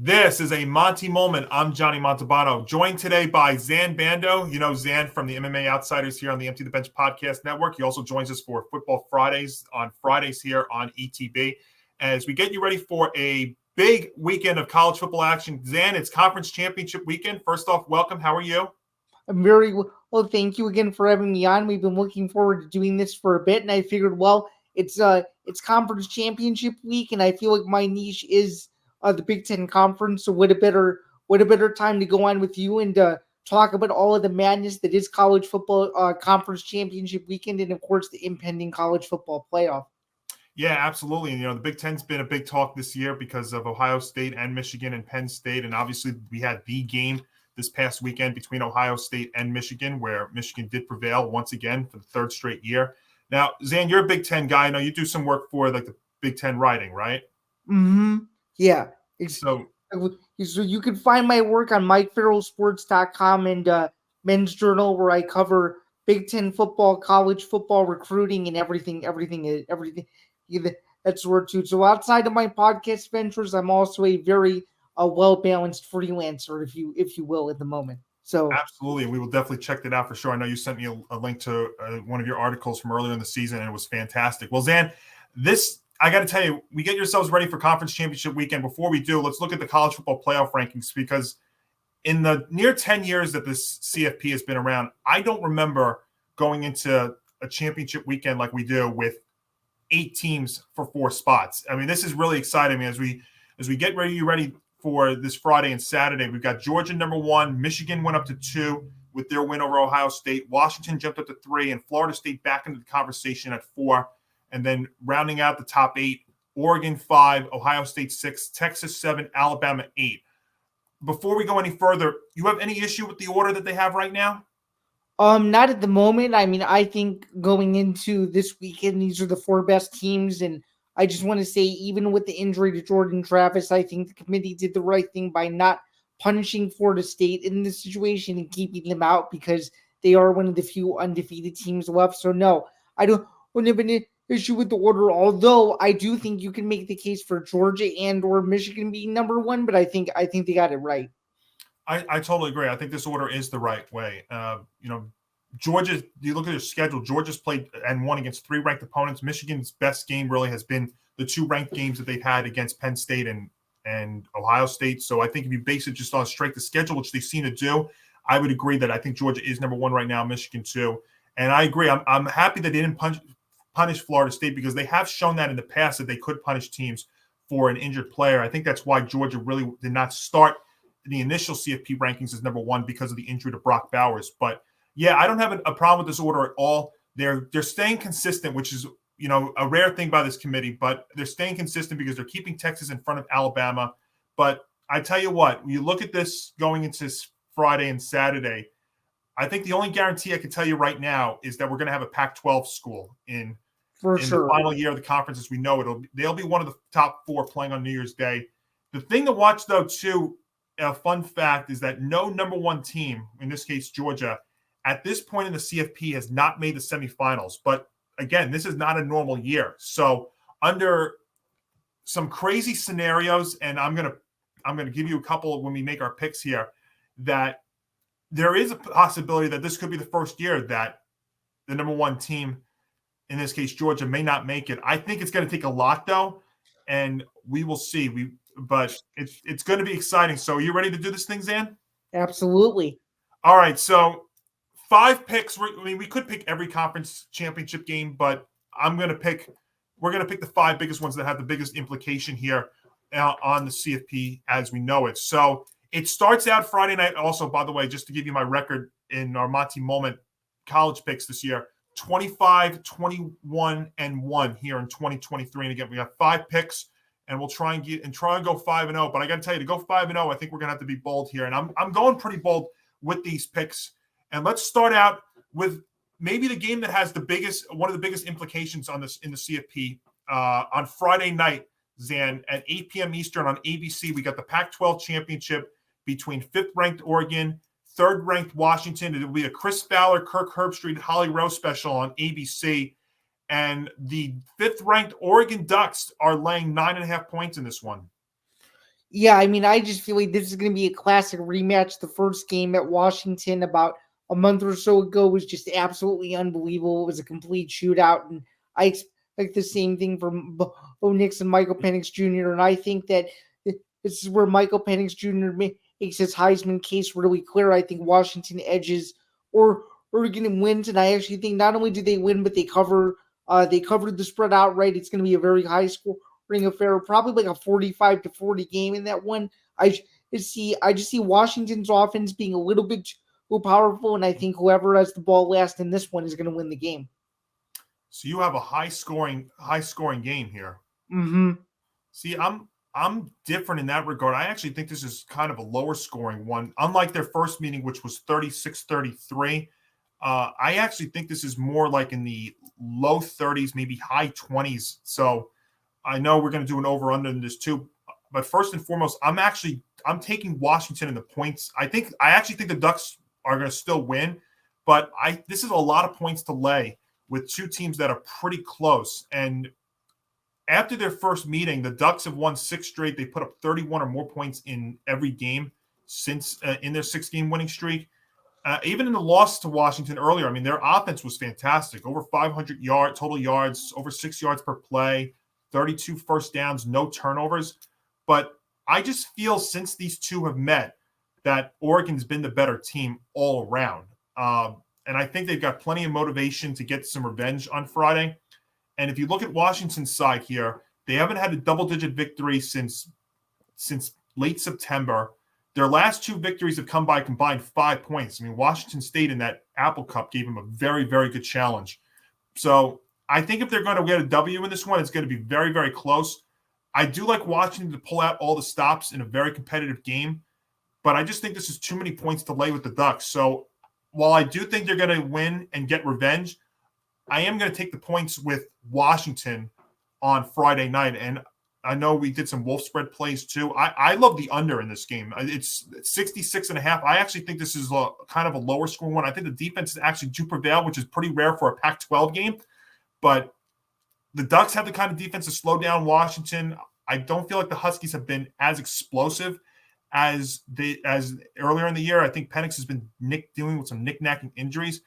This is a Montie moment. I'm Johnny Montalbano, joined today by Zain Bando. You know Zan from the MMA Outsiders here on the Empty the Bench podcast network. He also joins us for Football Fridays on Fridays here on ETB. As we get you ready for a big weekend of college football action. Zan, it's conference championship weekend. First off, welcome. How are you? I'm very well. Thank you again for having me on. We've been looking forward to doing this for a bit, and I figured, it's conference championship week, and I feel like my niche is the Big Ten conference. So what a better time to go on with you and talk about all of the madness that is college football conference championship weekend, and of course the impending college football playoff. Yeah, absolutely. And, the Big Ten's been a big talk this year because of Ohio State and Michigan and Penn State. And obviously we had the game this past weekend between Ohio State and Michigan, where Michigan did prevail once again for the third straight year. Now, Zan, you're a Big Ten guy. I know you do some work for like the Big Ten writing, right? Mm-hmm. Yeah. It's, So so you can find my work on MikeFarrellSports.com and Men's Journal, where I cover Big Ten football, college football, recruiting, and everything. That's where too. So outside of my podcast ventures, I'm also a very well balanced freelancer, if you will, at the moment. So absolutely. We will definitely check that out for sure. I know you sent me a link to one of your articles from earlier in the season, and it was fantastic. Well, Zan, I got to tell you, we get yourselves ready for conference championship weekend. Before we do, let's look at the college football playoff rankings, because in the near 10 years that this CFP has been around, I don't remember going into a championship weekend like we do with 8 teams for 4 spots. I mean, this is really exciting. As we get ready for this Friday and Saturday, we've got Georgia number 1, Michigan went up to 2 with their win over Ohio State, Washington jumped up to 3, and Florida State back into the conversation at 4. And then rounding out the top 8, Oregon 5, Ohio State 6, Texas 7, Alabama 8. Before we go any further, you have any issue with the order that they have right now? Not at the moment. I mean, I think going into this weekend, these are the 4 best teams, and I just want to say, even with the injury to Jordan Travis, I think the committee did the right thing by not punishing Florida State in this situation and keeping them out, because they are one of the few undefeated teams left. So no, I wouldn't have an issue with the order. Although I do think you can make the case for Georgia and or Michigan being number 1, but I think they got it right. I totally agree. I think this order is the right way. Georgia, you look at their schedule, Georgia's played and won against 3 ranked opponents. Michigan's best game really has been the 2 ranked games that they've had against Penn State and Ohio State. So I think if you base it just on strength of schedule, which they seem to do, I would agree that I think Georgia is number 1 right now, Michigan 2. And I agree. I'm happy that they didn't punish Florida State, because they have shown that in the past that they could punish teams for an injured player. I think that's why Georgia really did not start the initial CFP rankings as number 1, because of the injury to Brock Bowers. But yeah, I don't have a problem with this order at all. They're staying consistent, which is a rare thing by this committee, but they're staying consistent because they're keeping Texas in front of Alabama. But I tell you what, when you look at this going into Friday and Saturday, I think the only guarantee I can tell you right now is that we're going to have a Pac-12 school in the final year of the conference as we know it. They'll be one of the top 4 playing on New Year's Day. The thing to watch, though, too, a fun fact is that no number 1 team, in this case Georgia, at this point in the CFP has not made the semifinals. But again, this is not a normal year. So under some crazy scenarios, and I'm gonna give you a couple when we make our picks here, that there is a possibility that this could be the first year that the number 1 team, in this case Georgia, may not make it. I think it's going to take a lot, though, and we will see. But it's going to be exciting. So are you ready to do this thing, Zan? Absolutely. All right. So 5 picks. We could pick every conference championship game, but we're going to pick the 5 biggest ones that have the biggest implication here on the CFP as we know it. So it starts out Friday night. Also, by the way, just to give you my record in our Montie moment college picks this year, 25, 21, and 1 here in 2023. And again, we got 5 picks, and we'll try and go 5-0. But I got to tell you, to go 5-0, I think we're going to have to be bold here. And I'm going pretty bold with these picks. And let's start out with maybe the game that has one of the biggest implications on this in the CFP on Friday night, Zan, at 8 p.m. Eastern on ABC. We got the Pac-12 championship between 5th-ranked Oregon, 3rd-ranked Washington. It will be a Chris Fowler, Kirk Herbstreit, Holly Rowe special on ABC. And the 5th-ranked Oregon Ducks are laying 9.5 points in this one. Yeah, I mean, I just feel like this is going to be a classic rematch. The first game at Washington about a month or so ago was just absolutely unbelievable. It was a complete shootout, and I expect the same thing from Bo Nix and Michael Penix Jr. And I think that this is where Michael Penix Jr. makes his Heisman case really clear. I think Washington edges or Oregon wins, and I actually think not only do they win, but they cover. They covered the spread outright. It's going to be a very high score Ring of Fire, probably like a 45-40 game in that one. I just see Washington's offense being a little bit too powerful, and I think whoever has the ball last in this one is going to win the game. So you have a high scoring game here. Mm-hmm. See, I'm different in that regard. I actually think this is kind of a lower scoring one. Unlike their first meeting, which was 36-33, I actually think this is more like in the low 30s, maybe high 20s. So I know we're going to do an over under in this too. But first and foremost, I'm taking Washington in the points. I actually think the Ducks are going to still win, but this is a lot of points to lay with two teams that are pretty close. And after their first meeting, the Ducks have won 6 straight. They put up 31 or more points in every game since in their 6-game winning streak. Even in the loss to Washington earlier, I mean, their offense was fantastic. Over 500 total yards, over 6 yards per play, 32 first downs, no turnovers. But I just feel since these two have met that Oregon's been the better team all around. And I think they've got plenty of motivation to get some revenge on Friday. And if you look at Washington's side here, they haven't had a double-digit victory since late September. Their last 2 victories have come by combined 5 points. I mean, Washington State in that Apple Cup gave them a very, very good challenge. So I think if they're going to get a W in this one, it's going to be very, very close. I do like Washington to pull out all the stops in a very competitive game, but I just think this is too many points to lay with the Ducks. So while I do think they're going to win and get revenge, I am going to take the points with Washington on Friday night. And I know we did some wolf spread plays too. I love the under in this game. It's 66.5. I actually think this is kind of a lower scoring one. I think the defenses actually do prevail, which is pretty rare for a Pac-12 game. But the Ducks have the kind of defense to slow down Washington. I don't feel like the Huskies have been as explosive as earlier in the year. I think Penix has been dealing with some knick-knacking injuries.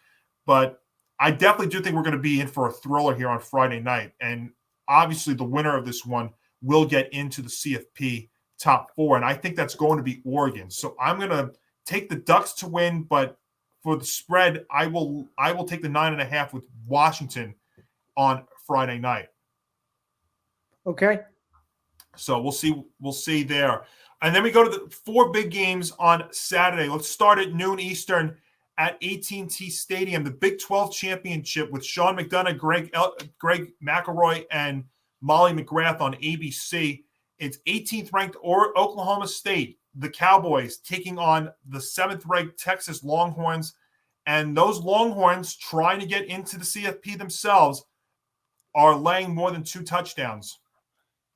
But I definitely do think we're going to be in for a thriller here on Friday night. And obviously the winner of this one will get into the CFP top 4. And I think that's going to be Oregon. So I'm going to take the Ducks to win, but for the spread, I will take the 9.5 with Washington on Friday night. Okay. So we'll see there. And then we go to the 4 big games on Saturday. Let's start at noon Eastern at AT&T Stadium, the Big 12 championship with Sean McDonough, Greg McElroy, and Molly McGrath on ABC. It's 18th ranked Oklahoma State, the Cowboys, taking on the 7th ranked Texas Longhorns. And those Longhorns, trying to get into the CFP themselves, are laying more than 2 touchdowns.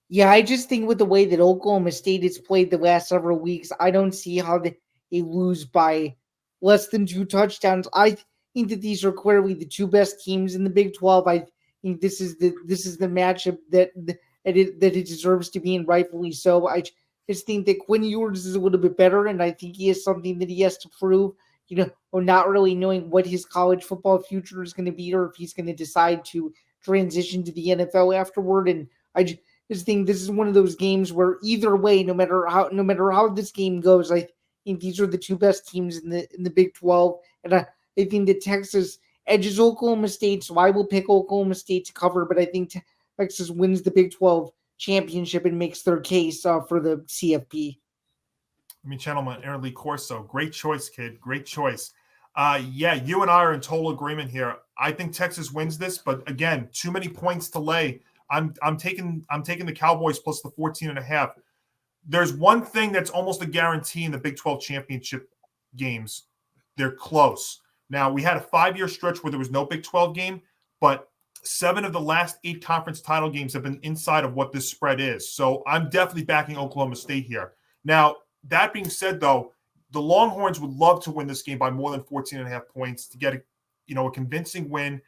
Yeah, I just think with the way that Oklahoma State has played the last several weeks, I don't see how they lose by less than 2 touchdowns. I think that these are clearly the 2 best teams in the Big 12. I think this is the matchup that it deserves to be, and rightfully so. I just think that Quinn Ewers is a little bit better, and I think he has something that he has to prove. You know, or not really knowing what his college football future is going to be, or if he's going to decide to transition to the NFL afterward. And I just think this is one of those games where either way, no matter how this game goes, I think these are the 2 best teams in the Big 12, and I think that Texas edges Oklahoma State, so I will pick Oklahoma State to cover. But I think Texas wins the Big 12 championship and makes their case for the CFP. I mean, gentlemen, Aaron Lee Corso, great choice, kid. Great choice. Yeah, you and I are in total agreement here. I think Texas wins this, but again, too many points to lay. I'm taking the Cowboys plus the 14.5. There's one thing that's almost a guarantee in the Big 12 championship games. They're close. Now, we had a 5-year stretch where there was no Big 12 game, but 7 of the last 8 conference title games have been inside of what this spread is. So I'm definitely backing Oklahoma State here. Now, that being said, though, the Longhorns would love to win this game by more than 14.5 points to get a convincing win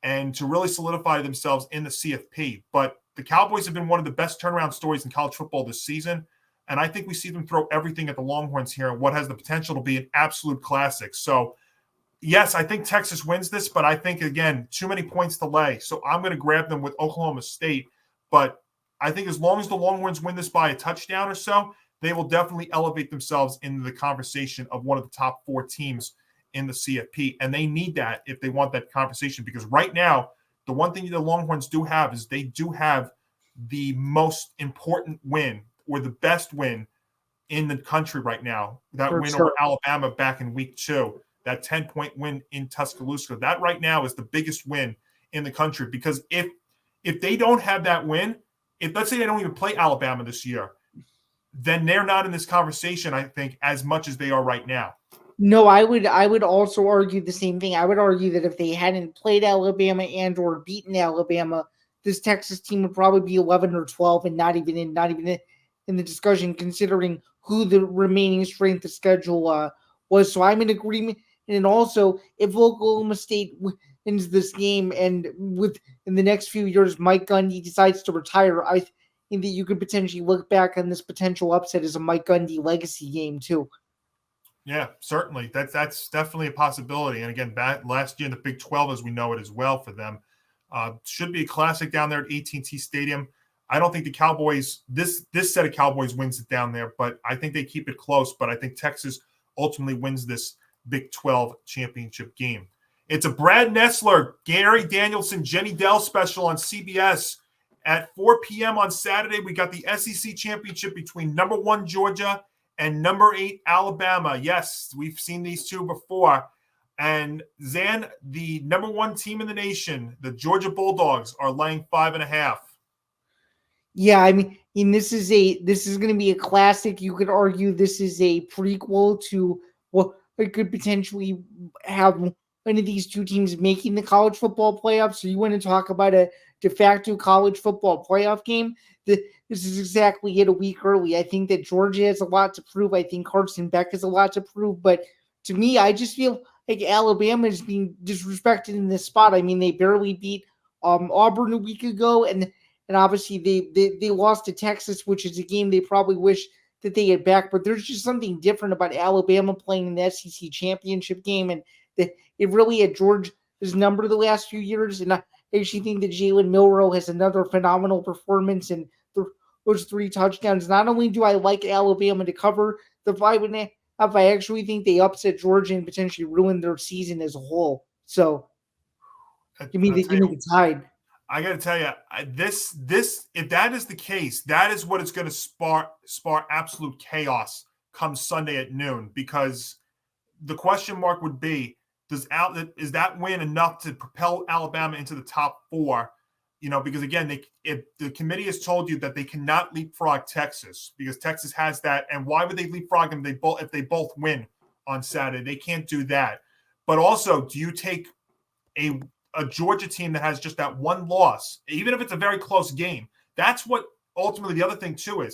and to really solidify themselves in the CFP. But the Cowboys have been one of the best turnaround stories in college football this season. And I think we see them throw everything at the Longhorns here, and what has the potential to be an absolute classic. So, yes, I think Texas wins this, but I think, again, too many points to lay. So I'm going to grab them with Oklahoma State. But I think as long as the Longhorns win this by a touchdown or so, they will definitely elevate themselves into the conversation of one of the top 4 teams in the CFP. And they need that if they want that conversation, because right now, the one thing the Longhorns do have is they do have the most important win, or the best win in the country right now. That For win sure. over Alabama back in week 2, that 10-point win in Tuscaloosa. That right now is the biggest win in the country, because if they don't have that win, if let's say they don't even play Alabama this year, then they're not in this conversation, I think, as much as they are right now. No, I would also argue the same thing. I would argue that if they hadn't played Alabama and or beaten Alabama, this Texas team would probably be 11 or 12 and not even in the discussion, considering who the remaining strength of schedule was. So I'm in agreement. And then also, if Oklahoma State wins this game, and with in the next few years Mike Gundy decides to retire, I think that you could potentially look back on this potential upset as a Mike Gundy legacy game too. Yeah, certainly. That's definitely a possibility. And again, back last year in the Big 12, as we know it as well for them, should be a classic down there at AT&T Stadium. I don't think the Cowboys, this set of Cowboys wins it down there, but I think they keep it close. But I think Texas ultimately wins this Big 12 championship game. It's a Brad Nessler, Gary Danielson, Jenny Dell special on CBS at 4 p.m. on Saturday. We got the SEC championship between number 1 Georgia and number 8 Alabama. Yes, we've seen these two before. And Zan, the number 1 team in the nation, the Georgia Bulldogs, are laying 5.5. Yeah, I mean, this is going to be a classic. You could argue this is a prequel to what it could potentially have one of these two teams making the college football playoffs. So you want to talk about a de facto college football playoff game? This is exactly it, a week early. I think that Georgia has a lot to prove. I think Carson Beck has a lot to prove. But to me, I just feel like Alabama is being disrespected in this spot. I mean, they barely beat Auburn a week ago, and obviously they lost to Texas, which is a game they probably wish that they had back. But there's just something different about Alabama playing in the SEC championship game, and it really had Georgia's number the last few years. And I actually think that Jalen Milroe has another phenomenal performance, and those 3 touchdowns. Not only do I like Alabama to cover the 5.5, I actually think they upset Georgia and potentially ruin their season as a whole. So give me the tide. I got to tell you, this if that is the case, that is what is going to spark absolute chaos come Sunday at noon. Because the question mark would be, is that win enough to propel Alabama into the top 4? Because again, if the committee has told you that they cannot leapfrog Texas, because Texas has that, and why would they leapfrog them? If they both win on Saturday, they can't do that. But also, do you take a Georgia team that has just that one loss, even if it's a very close game? That's what ultimately the other thing too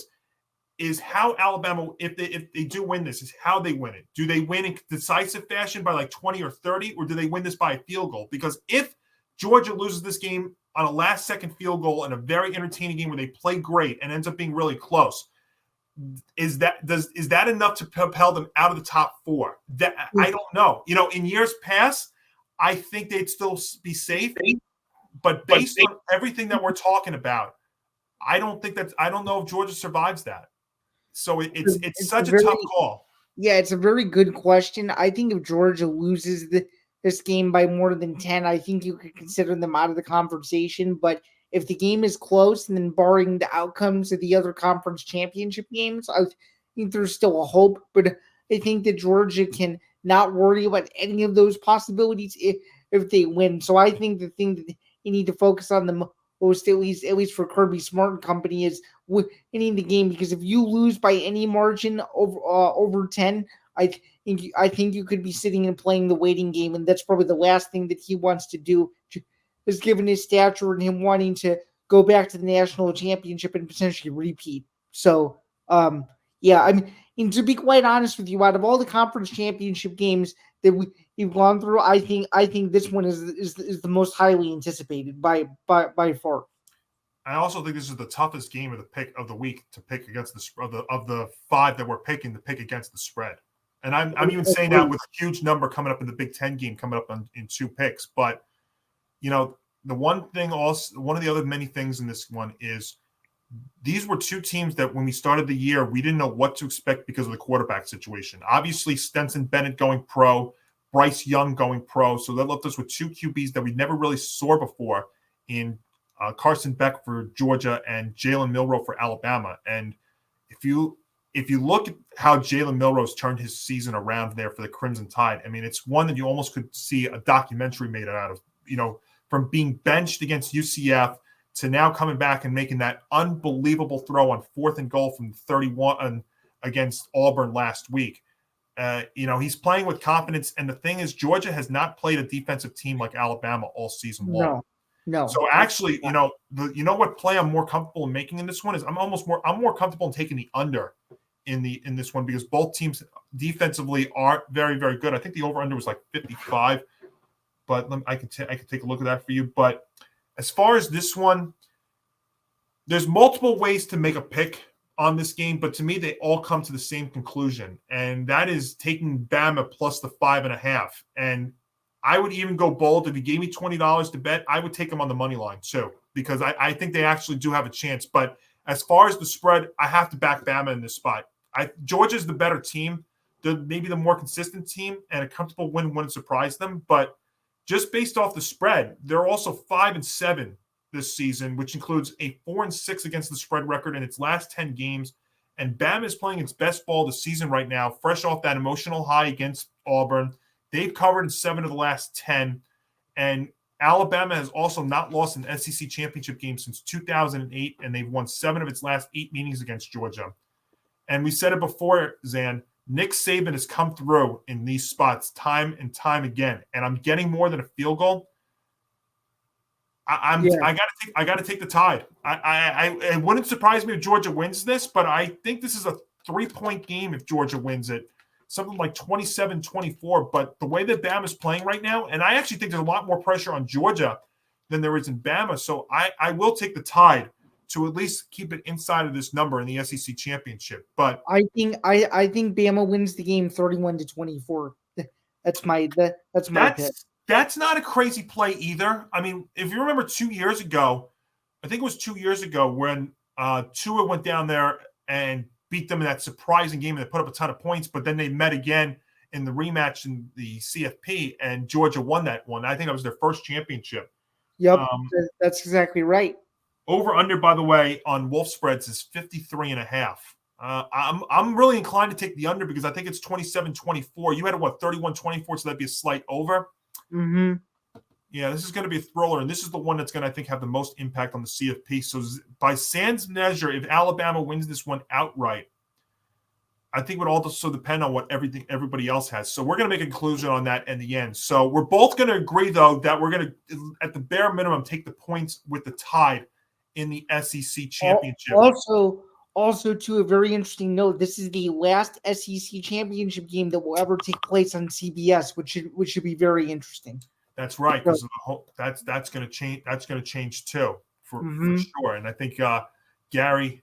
is how Alabama, if they do win this, is how they win it. Do they win in decisive fashion by like 20 or 30, or do they win this by a field goal? Because if Georgia loses this game on a last-second field goal in a very entertaining game where they play great and ends up being really close, is that enough to propel them out of the top 4? That I don't know. In years past, I think they'd still be safe, but based on everything that we're talking about, I don't know if Georgia survives that. So it's such a tough call. Yeah, it's a very good question. I think if Georgia loses this game by more than 10, I think you could consider them out of the conversation. But if the game is close, and then barring the outcomes of the other conference championship games, I think there's still a hope. But I think that Georgia can not worry about any of those possibilities if they win. So I think the thing that you need to focus on the most, at least for Kirby Smart and company, is winning the game. Because if you lose by any margin over 10, I think you could be sitting and playing the waiting game, and that's probably the last thing that he wants to do, is given his stature and him wanting to go back to the national championship and potentially repeat. So, yeah, I mean, and to be quite honest with you, out of all the conference championship games that we've gone through, I think this one is the most highly anticipated by far. I also think this is the toughest game of the pick of the week to pick against of the 5 that we're picking to pick against the spread. And I'm even saying that with a huge number coming up in the Big Ten game coming up in 2 picks. But the one of the other many things in this one is these were 2 teams that when we started the year, we didn't know what to expect because of the quarterback situation. Obviously, Stenson Bennett going pro, Bryce Young going pro. So that left us with 2 QBs that we never really saw before in Carson Beck for Georgia and Jalen Milroe for Alabama. And if you look at how Jalen Milroe's turned his season around there for the Crimson Tide, I mean, it's one that you almost could see a documentary made out of, from being benched against UCF to now coming back and making that unbelievable throw on 4th and goal from 31 against Auburn last week. He's playing with confidence. And the thing is, Georgia has not played a defensive team like Alabama all season long. No. So actually, what play I'm more comfortable in making in this one is I'm more comfortable in taking the under in this one because both teams defensively are very, very good. I think the over-under was like 55, but I can take a look at that for you. But as far as this one, there's multiple ways to make a pick on this game, but to me, they all come to the same conclusion, and that is taking Bama plus the 5.5. And I would even go bold. If you gave me $20 to bet, I would take them on the money line too, because I think they actually do have a chance. But as far as the spread, I have to back Bama in this spot. Georgia's the better team, maybe the more consistent team, and a comfortable win wouldn't surprise them. But just based off the spread, they're also 5-7 this season, which includes a 4-6 against the spread record in its last 10 games. And Bama is playing its best ball this season right now, fresh off that emotional high against Auburn. They've covered in 7 of the last 10. And Alabama has also not lost an SEC championship game since 2008, and they've won 7 of its last 8 meetings against Georgia. And we said it before, Zan, Nick Saban has come through in these spots time and time again, and I'm getting more than a field goal. I got to take the Tide. It wouldn't surprise me if Georgia wins this, but I think this is a 3-point game if Georgia wins it, something like 27-24. But the way that Bama's playing right now, and I actually think there's a lot more pressure on Georgia than there is in Bama, so I will take the Tide to at least keep it inside of this number in the SEC championship. But I think Bama wins the game 31-24. That's my pick. That's not a crazy play either. I mean, if you remember 2 years ago, I think it was 2 years ago when Tua went down there and beat them in that surprising game and they put up a ton of points, but then they met again in the rematch in the CFP and Georgia won that one. I think that was their first championship. Yep, that's exactly right. Over under, by the way, on Wolf spreads is 53.5. I'm really inclined to take the under because I think it's 27-24. You had 31-24, so that'd be a slight over. Mm-hmm. Yeah, this is going to be a thriller, and this is the one that's going to, I think, have the most impact on the CFP. So by Sans measure, if Alabama wins this one outright, I think it would also depend on what everybody else has. So we're going to make a conclusion on that in the end. So we're both going to agree, though, that we're going to, at the bare minimum, take the points with the Tide in the SEC championship. Also, to a very interesting note, this is the last SEC championship game that will ever take place on CBS, which should be very interesting. That's right, because that's going to change. That's going to change too, for sure. And I think Brad, Gary,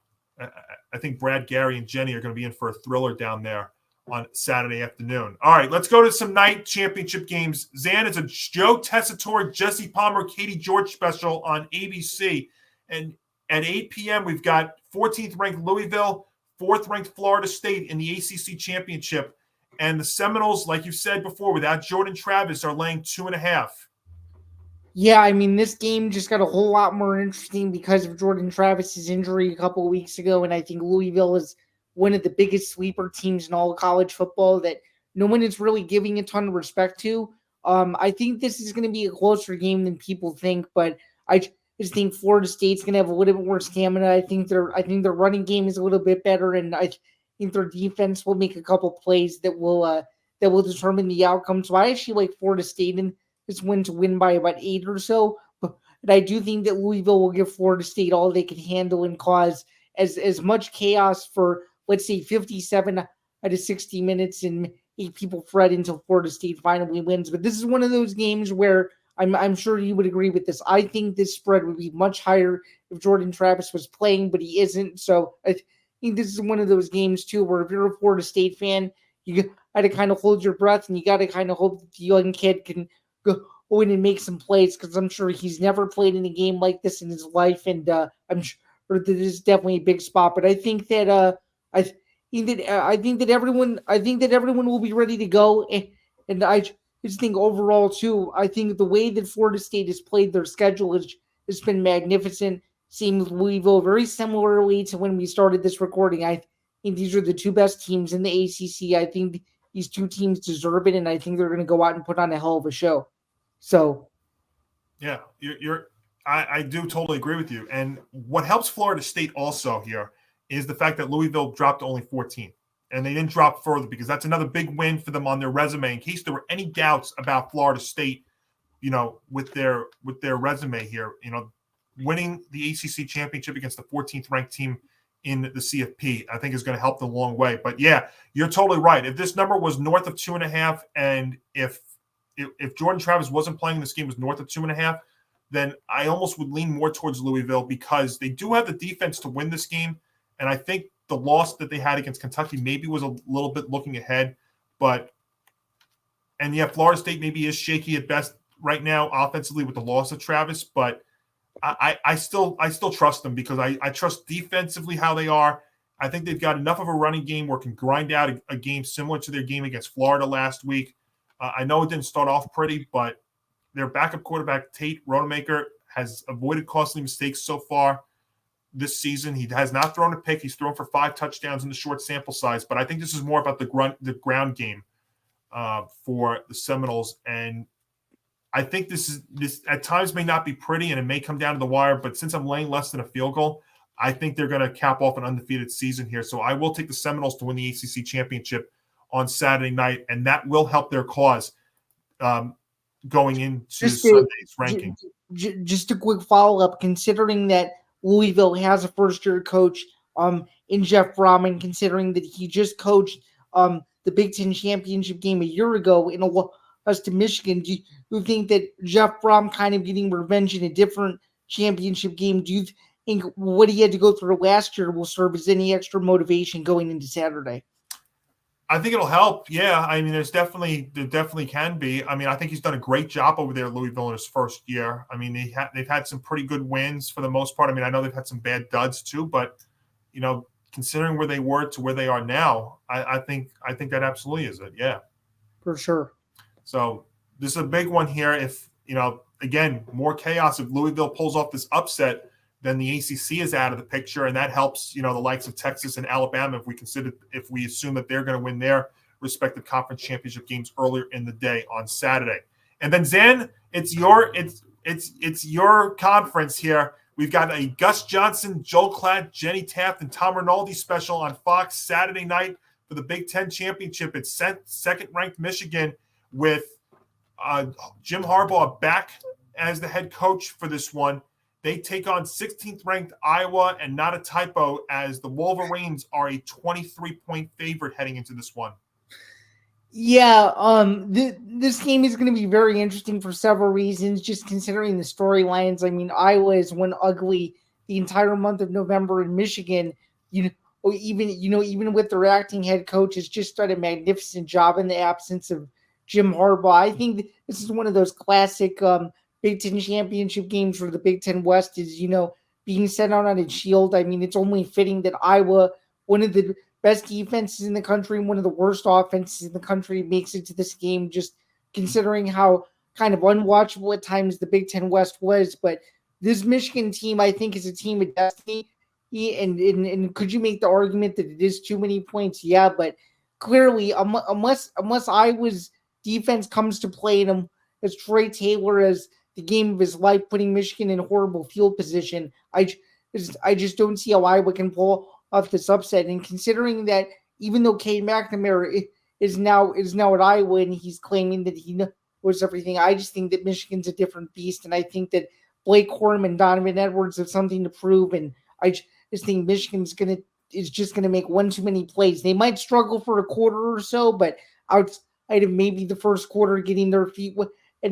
and Jenny are going to be in for a thriller down there on Saturday afternoon. All right, let's go to some night championship games. Zan, it's a Joe Tessitore, Jesse Palmer, Katie George special on ABC, and at 8 p.m., we've got 14th ranked Louisville, 4th ranked Florida State in the ACC championship. And the Seminoles, like you said before, without Jordan Travis, are laying 2.5. Yeah, I mean, this game just got a whole lot more interesting because of Jordan Travis's injury a couple of weeks ago. And I think Louisville is one of the biggest sleeper teams in all of college football that no one is really giving a ton of respect to. I think this is going to be a closer game than people think, but I just think Florida State's going to have a little bit more stamina. I think their running game is a little bit better, and I think their defense will make a couple plays that will determine the outcome. So I actually like Florida State in this win to win by about 8 or so. But I do think that Louisville will give Florida State all they can handle and cause as much chaos for, let's say, 57 out of 60 minutes and make people fret until Florida State finally wins. But this is one of those games where I'm sure you would agree with this. I think this spread would be much higher if Jordan Travis was playing, but he isn't. So I think this is one of those games too where if you're a Florida State fan, you got to kind of hold your breath and you got to kind of hope that the young kid can go in and make some plays because I'm sure he's never played in a game like this in his life, and I'm sure that this is definitely a big spot. But I think that I think that everyone will be ready to go, and I just think overall too. I think the way that Florida State has played their schedule has been magnificent. Seeing Louisville very similarly to when we started this recording. I think these are the two best teams in the ACC. I think these two teams deserve it, and I think they're going to go out and put on a hell of a show. So, Yeah, I do totally agree with you. And what helps Florida State also here is the fact that Louisville dropped to only 14, and they didn't drop further because that's another big win for them on their resume. In case there were any doubts about Florida State, with their resume here, winning the ACC championship against the 14th ranked team in the CFP, I think is going to help them a long way. But yeah, you're totally right. If this number was north of 2.5, and if Jordan Travis wasn't playing, this game was north of 2.5, then I almost would lean more towards Louisville because they do have the defense to win this game. And I think the loss that they had against Kentucky maybe was a little bit looking ahead. And yeah, Florida State maybe is shaky at best right now offensively with the loss of Travis, but I still trust them because I trust defensively how they are. I think they've got enough of a running game where it can grind out a game similar to their game against Florida last week. I know it didn't start off pretty, but their backup quarterback, Tate Rodemaker, has avoided costly mistakes so far this season. He has not thrown a pick. He's thrown for 5 touchdowns in the short sample size, but I think this is more about the ground game for the Seminoles. And I think this at times may not be pretty, and it may come down to the wire, but since I'm laying less than a field goal, I think they're going to cap off an undefeated season here. So I will take the Seminoles to win the ACC championship on Saturday night, and that will help their cause going into Sunday's ranking. Just a quick follow-up, considering that Louisville has a first-year coach in Jeff Brom, and considering that he just coached the Big Ten championship game a year ago in a loss to Michigan, do you think that Jeff Brom kind of getting revenge in a different championship game, do you think what he had to go through last year will serve as any extra motivation going into Saturday? I think it'll help. Yeah. I mean, there definitely can be. I mean, I think he's done a great job over there at Louisville in his first year. I mean, they've had some pretty good wins for the most part. I mean, I know they've had some bad duds too, but considering where they were to where they are now, I think that absolutely is it. Yeah, for sure. So this is a big one here. If again, more chaos if Louisville pulls off this upset, then the ACC is out of the picture, and that helps the likes of Texas and Alabama if we assume that they're going to win their respective conference championship games earlier in the day on Saturday. And then Zain, it's your conference here. We've got a Gus Johnson, Joel Klatt, Jenny Taft, and Tom Rinaldi special on Fox Saturday night for the Big Ten championship. It's second-ranked Michigan with Jim Harbaugh back as the head coach for this one. They take on 16th ranked Iowa, and not a typo, as the Wolverines are a 23-point favorite heading into this one. Yeah, this game is going to be very interesting for several reasons, just considering the storylines. I mean, Iowa is one ugly the entire month of November, in Michigan, even with their acting head coach, has just done a magnificent job in the absence of Jim Harbaugh. I think this is one of those classic Big Ten championship games where the Big Ten West is, being set out on its shield. I mean, it's only fitting that Iowa, one of the best defenses in the country and one of the worst offenses in the country, makes it to this game, just considering how kind of unwatchable at times the Big Ten West was. But this Michigan team, I think, is a team of destiny. And could you make the argument that it is too many points? Yeah, but clearly, unless Iowa's defense comes to play them as Troy Taylor as the game of his life, putting Michigan in horrible field position, I just don't see how Iowa can pull off this upset. And considering that even though Cade McNamara is now at Iowa and he's claiming that he knows everything, I just think that Michigan's a different beast, and I think that Blake Corum and Donovan Edwards have something to prove. And I just think Michigan's is just gonna make one too many plays. They might struggle for a quarter or so, but outside of maybe the first quarter getting their feet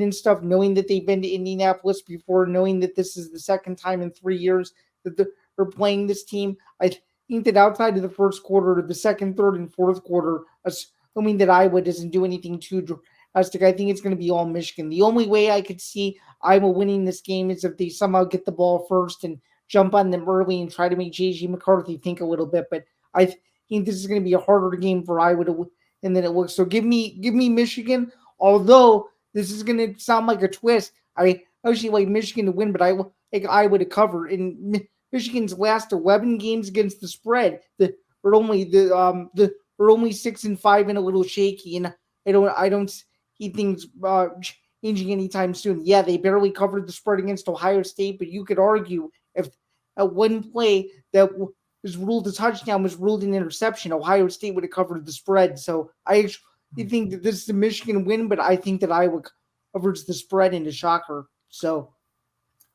and stuff, knowing that they've been to Indianapolis before, knowing that this is the second time in 3 years that they're playing this team. I think that outside of the first quarter, the second, third, and fourth quarter, assuming that Iowa doesn't do anything too drastic, I think it's going to be all Michigan. The only way I could see Iowa winning this game is if they somehow get the ball first and jump on them early and try to make J.J. McCarthy think a little bit. But I think this is going to be a harder game for Iowa to win than it looks. So give me Michigan. Although this is going to sound like a twist, I actually like Michigan to win, but I like Iowa to cover. In Michigan's last 11 games against the spread, are only 6-5 and a little shaky, and I don't see things changing anytime soon. Yeah, they barely covered the spread against Ohio State, but you could argue if at one play that was ruled a touchdown was ruled an interception, Ohio State would have covered the spread. So I actually think that this is a Michigan win, but I think that Iowa covers the spread in a shocker. So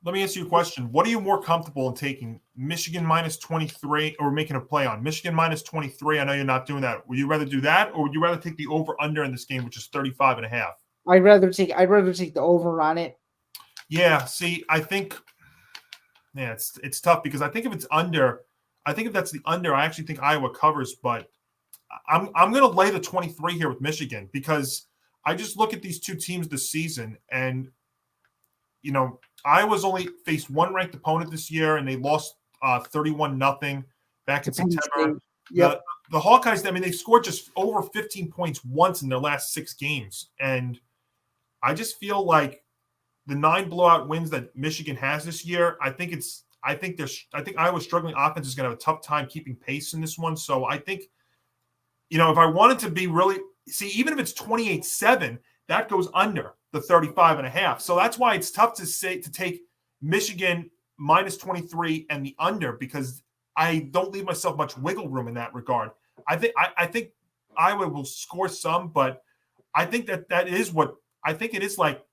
let me ask you a question. What are you more comfortable in taking? Michigan minus 23 or making a play on? Michigan minus 23. I know you're not doing that. Would you rather do that, or would you rather take the over-under in this game, which is 35.5? I'd rather take the over on it. Yeah, see, I think it's tough because I think if it's under, I think if that's the under, I actually think Iowa covers, but I'm going to lay the 23 here with Michigan because I just look at these two teams this season and Iowa's only faced one ranked opponent this year, and they lost 31-0 back in September. Yep. The Hawkeyes, I mean, they've scored just over 15 points once in their last 6 games. And I just feel like the 9 blowout wins that Michigan has this year, I think Iowa's struggling offense is going to have a tough time keeping pace in this one. So I think, if I wanted to be really – see, even if it's 28-7, that goes under the 35.5. So that's why it's tough to take Michigan minus 23 and the under because I don't leave myself much wiggle room in that regard. I think Iowa will score some, but I think that is what I think it is like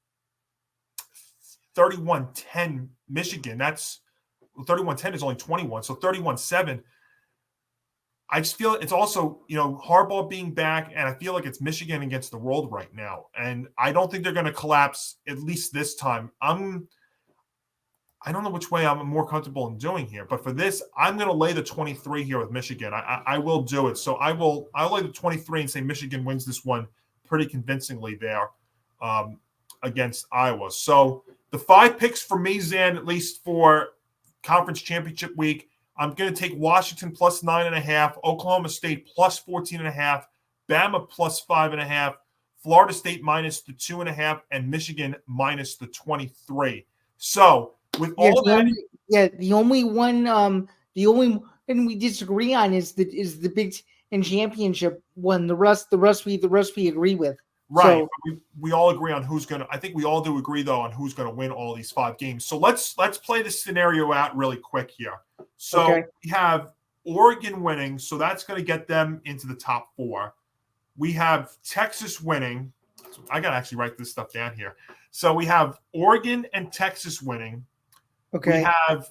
31-10 Michigan. That's 31-10 is only 21, so 31-7. I just feel it's also, Harbaugh being back, and I feel like it's Michigan against the world right now. And I don't think they're going to collapse, at least this time. I don't know which way I'm more comfortable in doing here, but for this, I'm going to lay the 23 here with Michigan. I will do it. So I'll lay the 23 and say Michigan wins this one pretty convincingly there against Iowa. So the 5 picks for me, Zain, at least for conference championship week, I'm going to take Washington plus 9.5, Oklahoma State plus 14.5, Bama plus 5.5, Florida State minus the 2.5, and Michigan minus the 23. So with all that, the only one we disagree on is the Big Ten championship one. The rest we agree with. Right. So, we all agree on who's going to – I think we all do agree, though, on who's going to win all these 5 games. So let's play this scenario out really quick here. So We have Oregon winning, so that's going to get them into the top 4. We have Texas winning. So I got to actually write this stuff down here. So we have Oregon and Texas winning. Okay. We have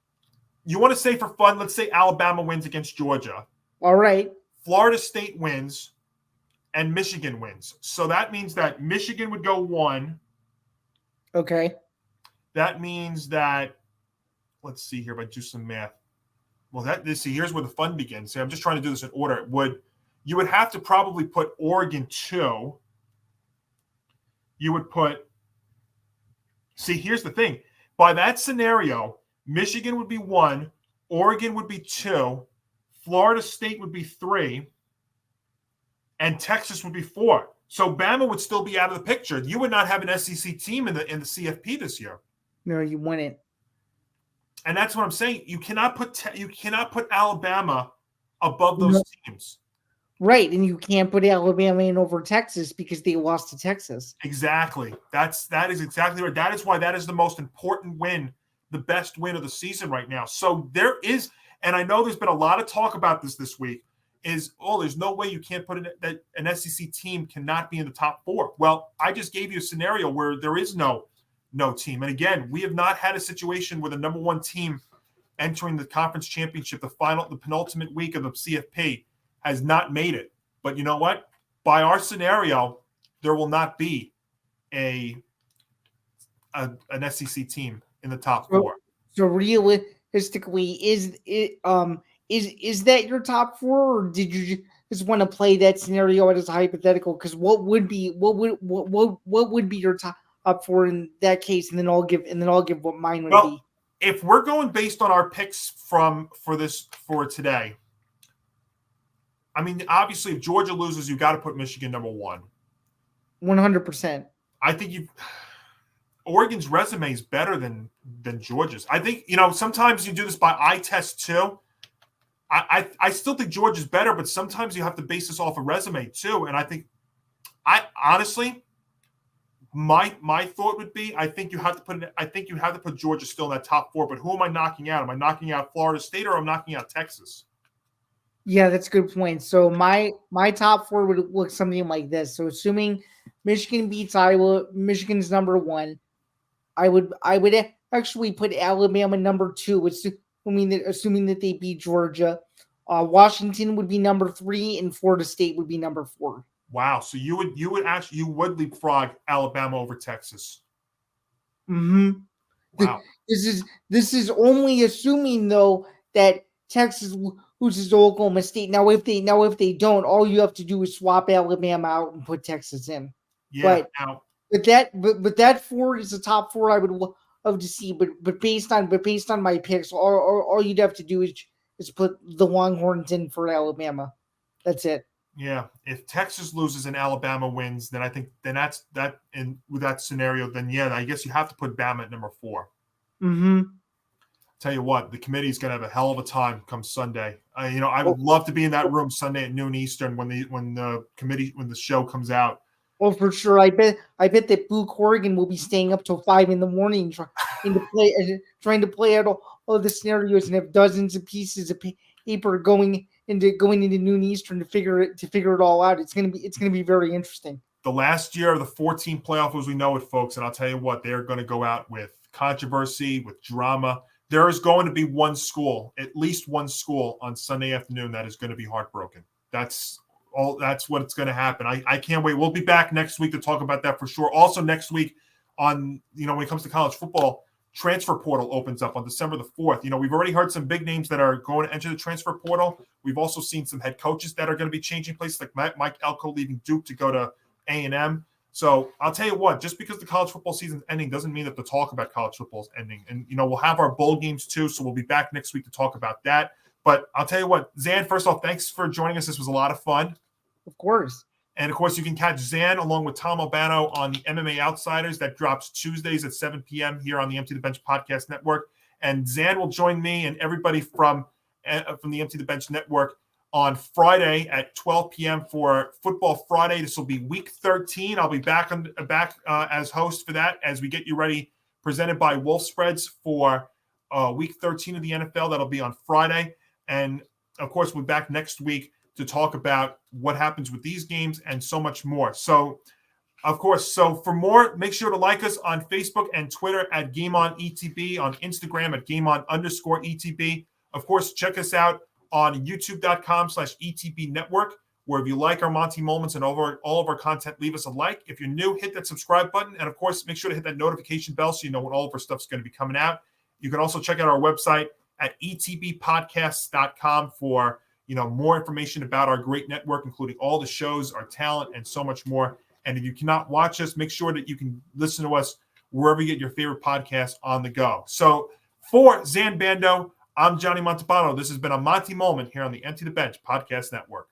– you want to say for fun, let's say Alabama wins against Georgia. All right. Florida State wins. And Michigan wins. So that means that Michigan would go 1. Okay. That means that, let's see here if I do some math. Well, here's where the fun begins. See, I'm just trying to do this in order. You would have to probably put Oregon 2. You would put, see, here's the thing. By that scenario, Michigan would be 1, Oregon would be 2, Florida State would be 3, and Texas would be 4. So Bama would still be out of the picture. You would not have an SEC team in the CFP this year. No, you wouldn't. And that's what I'm saying. You cannot put Alabama above those teams. Right, and you can't put Alabama in over Texas because they lost to Texas. Exactly. That is exactly right. That is why that is the most important win, the best win of the season right now. So there is, and I know there's been a lot of talk about this week, there's no way you can't put that an SEC team cannot be in the top 4. Well, I just gave you a scenario where there is no team. And again, we have not had a situation where the number 1 team entering the conference championship, the penultimate week of the CFP, has not made it. But you know what? By our scenario, there will not be a an SEC team in the top So, four. so realistically, is that your top four, or did you just want to play that scenario as a hypothetical? Because what would be your top four in that case, and then I'll give what mine would Well, be. if we're going based on our picks for today, I mean, obviously, if Georgia loses, you got to put Michigan number one. 100%. I think Oregon's resume is better than Georgia's. I think sometimes you do this by eye test too. I still think Georgia's better, but sometimes you have to base this off a resume too. And I think honestly, my thought would be I think you have to put Georgia still in that top four. But who am I knocking out? Am I knocking out Florida State or am I knocking out Texas? Yeah, that's a good point. So my top four would look something like this. So assuming Michigan beats Iowa, Michigan's number one. I would actually put Alabama number two, assuming that they beat Georgia. Washington would be number three, and Florida State would be number four. Wow. So you would leapfrog Alabama over Texas. Mm-hmm. Wow. This is only assuming though that Texas loses to Oklahoma State. Now if they don't, all you have to do is swap Alabama out and put Texas in. Yeah. But that four is the top four I would love to see. But based on my picks, all you'd have to do is put the Longhorns in for Alabama. That's it. Yeah, if Texas loses and Alabama wins, then I think that's that. And with that scenario, then I guess you have to put Bama at number four. Mm-hmm. Tell you what, the committee is going to have a hell of a time come Sunday. I would love to be in that room Sunday at noon Eastern when the show comes out. Well, for sure. I bet that Blue Corrigan will be staying up till 5 a.m. trying to play out all the scenarios and have dozens of pieces of paper going into noon Eastern to figure it all out. It's gonna be very interesting. The last year of the 14 playoff as we know it, folks, and I'll tell you what, they're going to go out with controversy, with drama. There is going to be at least one school on Sunday afternoon that is going to be heartbroken. That's what's going to happen. I can't wait. We'll be back next week to talk about that for sure. Also next week when it comes to college football, transfer portal opens up on December the 4th. We've already heard some big names that are going to enter the transfer portal. We've also seen some head coaches that are going to be changing places, like Mike Elko leaving Duke to go to A&M. So I'll tell you what, just because the college football season's ending doesn't mean that the talk about college football is ending. And, we'll have our bowl games too, so we'll be back next week to talk about that. But I'll tell you what, Zain, first off, thanks for joining us. This was a lot of fun. Of course. And, of course, you can catch Zain along with Tom Albano on the MMA Outsiders. That drops Tuesdays at 7 p.m. here on the Empty the Bench Podcast Network. And Zain will join me and everybody from the Empty the Bench Network on Friday at 12 p.m. for Football Friday. This will be Week 13. I'll be back as host for that as we get you ready, presented by Wolf Spreads for Week 13 of the NFL. That'll be on Friday. And, of course, we're back next week to talk about what happens with these games and so much more. So, of course, for more, make sure to like us on Facebook and Twitter at GameOnETB, on Instagram at GameOn_ETB. Of course, check us out on youtube.com/ETB Network, where if you like our Monty Moments and all of our content, leave us a like. If you're new, hit that subscribe button. And, of course, make sure to hit that notification bell so you know when all of our stuff's going to be coming out. You can also check out our website at etbpodcasts.com for more information about our great network, including all the shows, our talent, and so much more. And if you cannot watch us, make sure that you can listen to us wherever you get your favorite podcast on the go. So for Zain Bando, I'm Johnny Montalbano. This has been a Monty Moment here on the Empty the Bench Podcast Network.